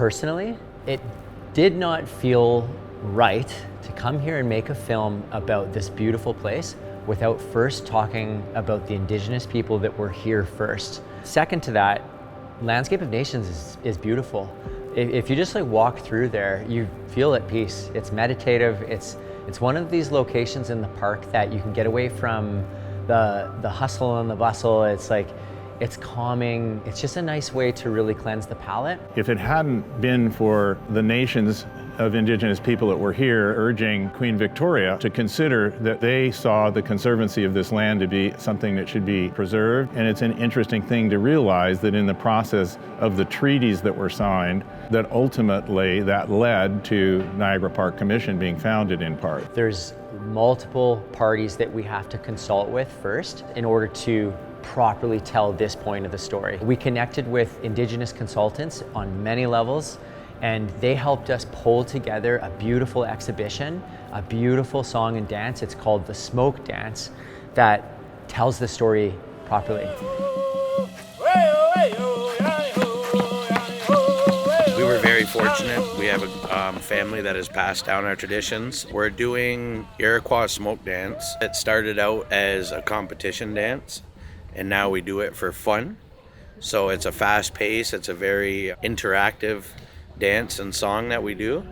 Personally, it did not feel right to come here and make a film about this beautiful place without first talking about the Indigenous people that were here first. Second to that, Landscape of Nations is beautiful. If you just like walk through there, you feel at peace. It's meditative. It's one of these locations in the park that you can get away from the hustle and the bustle. It's calming. It's just a nice way to really cleanse the palate. If it hadn't been for the nations of Indigenous people that were here urging Queen Victoria to consider that they saw the conservancy of this land to be something that should be preserved. And it's an interesting thing to realize that in the process of the treaties that were signed, that ultimately that led to Niagara Park Commission being founded in part. There's multiple parties that we have to consult with first in order to properly tell this point of the story. We connected with Indigenous consultants on many levels, and they helped us pull together a beautiful exhibition, a beautiful song and dance. It's called the Smoke Dance, that tells the story properly. We were very fortunate. We have a family that has passed down our traditions. We're doing Iroquois Smoke Dance. It started out as a competition dance, and now we do it for fun. So it's a fast pace, it's a very interactive dance and song that we do.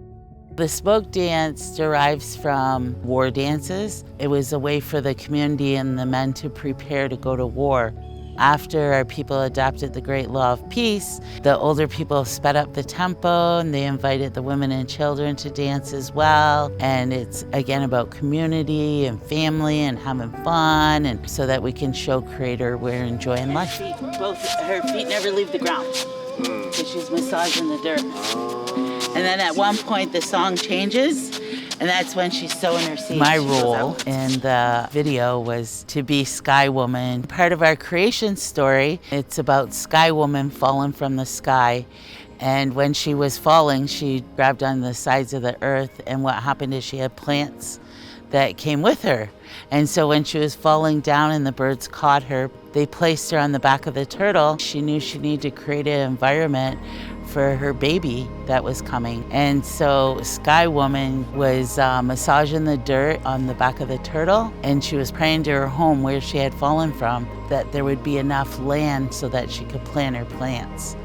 The smoke dance derives from war dances. It was a way for the community and the men to prepare to go to war. After our people adopted the Great Law of Peace, the older people sped up the tempo and they invited the women and children to dance as well. And it's again about community and family and having fun, and so that we can show Creator we're enjoying life. Her feet never leave the ground because she's massaging the dirt. And then at one point the song changes, and that's when she's sowing her seeds. My role in the video was to be Skywoman. Part of our creation story, it's about Skywoman falling from the sky. And when she was falling, she grabbed on the sides of the earth, and what happened is she had plants that came with her. And so when she was falling down and the birds caught her, they placed her on the back of the turtle. She knew she needed to create an environment for her baby that was coming. And so Skywoman was massaging the dirt on the back of the turtle, and she was praying to her home where she had fallen from that there would be enough land so that she could plant her plants.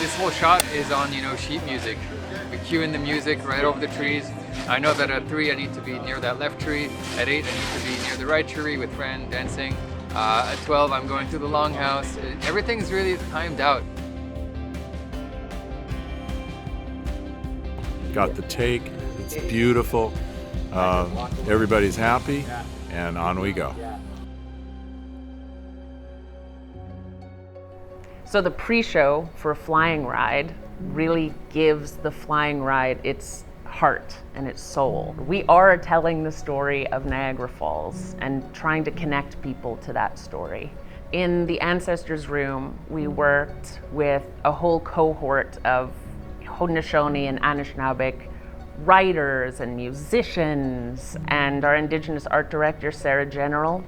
This whole shot is on, sheet music. We cue in the music right over the trees. I know that at 3 I need to be near that left tree. At 8 I need to be near the right tree with Fran dancing. At 12 I'm going through the longhouse. Everything's really timed out. Got the take, it's beautiful. Everybody's happy, and on we go. So the pre-show for Flying Ride really gives the Flying Ride its heart and its soul. We are telling the story of Niagara Falls and trying to connect people to that story. In the Ancestors Room, we worked with a whole cohort of Haudenosaunee and Anishinaabe writers and musicians, and our Indigenous art director, Sarah General,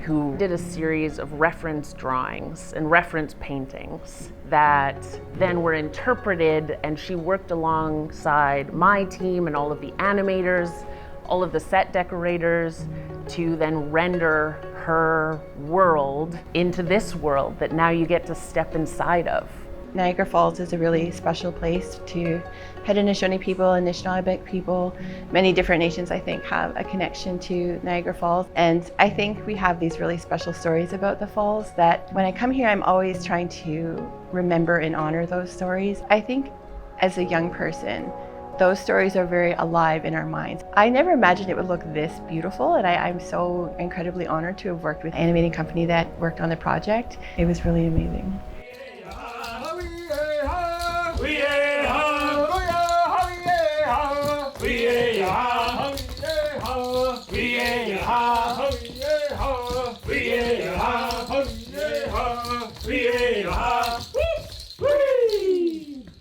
who did a series of reference drawings and reference paintings that then were interpreted, and she worked alongside my team and all of the animators, all of the set decorators, to then render her world into this world that now you get to step inside of. Niagara Falls is a really special place to Haudenosaunee people, Anishinaabe people. Many different nations, I think, have a connection to Niagara Falls. And I think we have these really special stories about the falls that when I come here, I'm always trying to remember and honor those stories. I think as a young person, those stories are very alive in our minds. I never imagined it would look this beautiful, and I'm so incredibly honored to have worked with an animating company that worked on the project. It was really amazing.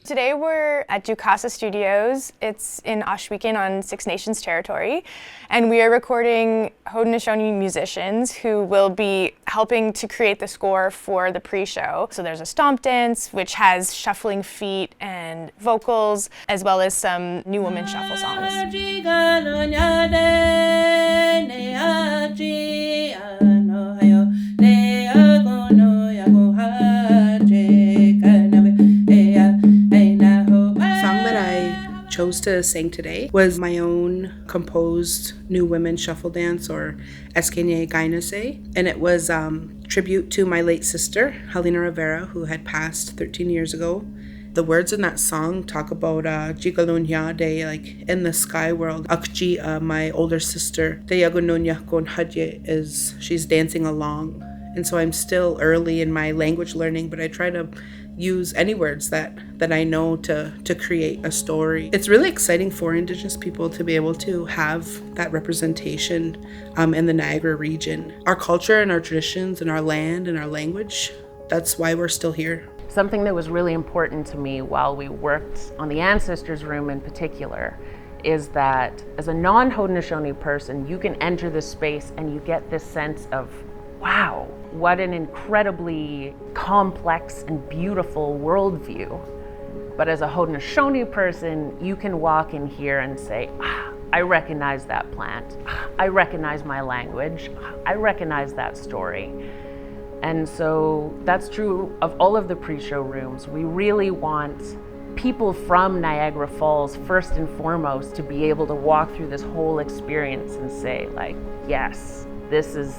Today we're at Jukasa Studios. It's in Ohsweken on Six Nations territory, and we are recording Haudenosaunee musicians who will be helping to create the score for the pre-show. So there's a stomp dance, which has shuffling feet and vocals, as well as some new woman shuffle songs. Chose to sing today was my own composed New Women Shuffle Dance, or Eskenye Gainase, and it was tribute to my late sister, Helena Rivera, who had passed 13 years ago. The words in that song talk about Jigalunya Day, like in the sky world. Akji, my older sister, De Yagununya Gon Hadye, is she's dancing along. And so I'm still early in my language learning, but I try to use any words that I know to create a story. It's really exciting for Indigenous people to be able to have that representation in the Niagara region. Our culture and our traditions and our land and our language, that's why we're still here. Something that was really important to me while we worked on the Ancestors Room in particular is that as a non-Haudenosaunee person, you can enter this space and you get this sense of, wow, what an incredibly complex and beautiful worldview. But as a Haudenosaunee person, you can walk in here and say, I recognize that plant. I recognize my language. I recognize that story. And so that's true of all of the pre-show rooms. We really want people from Niagara Falls, first and foremost, to be able to walk through this whole experience and say, like, yes, this is,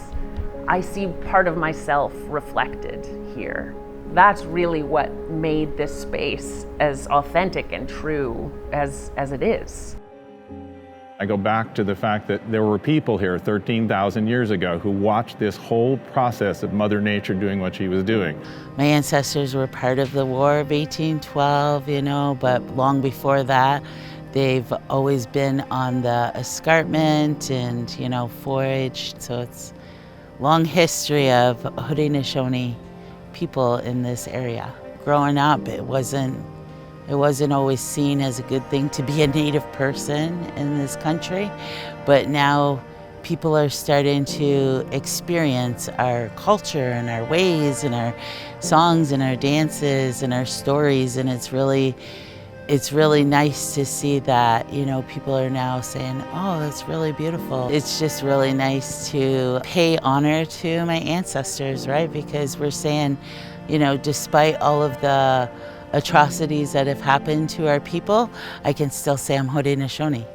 I see part of myself reflected here. That's really what made this space as authentic and true as it is. I go back to the fact that there were people here 13,000 years ago who watched this whole process of Mother Nature doing what she was doing. My ancestors were part of the War of 1812, but long before that, they've always been on the escarpment and, foraged. So it's long history of Haudenosaunee people in this area. Growing up, it wasn't always seen as a good thing to be a Native person in this country, but now people are starting to experience our culture and our ways and our songs and our dances and our stories, and it's really nice to see that, people are now saying, oh, that's really beautiful. It's just really nice to pay honor to my ancestors, right? Because we're saying, despite all of the atrocities that have happened to our people, I can still say I'm Haudenosaunee.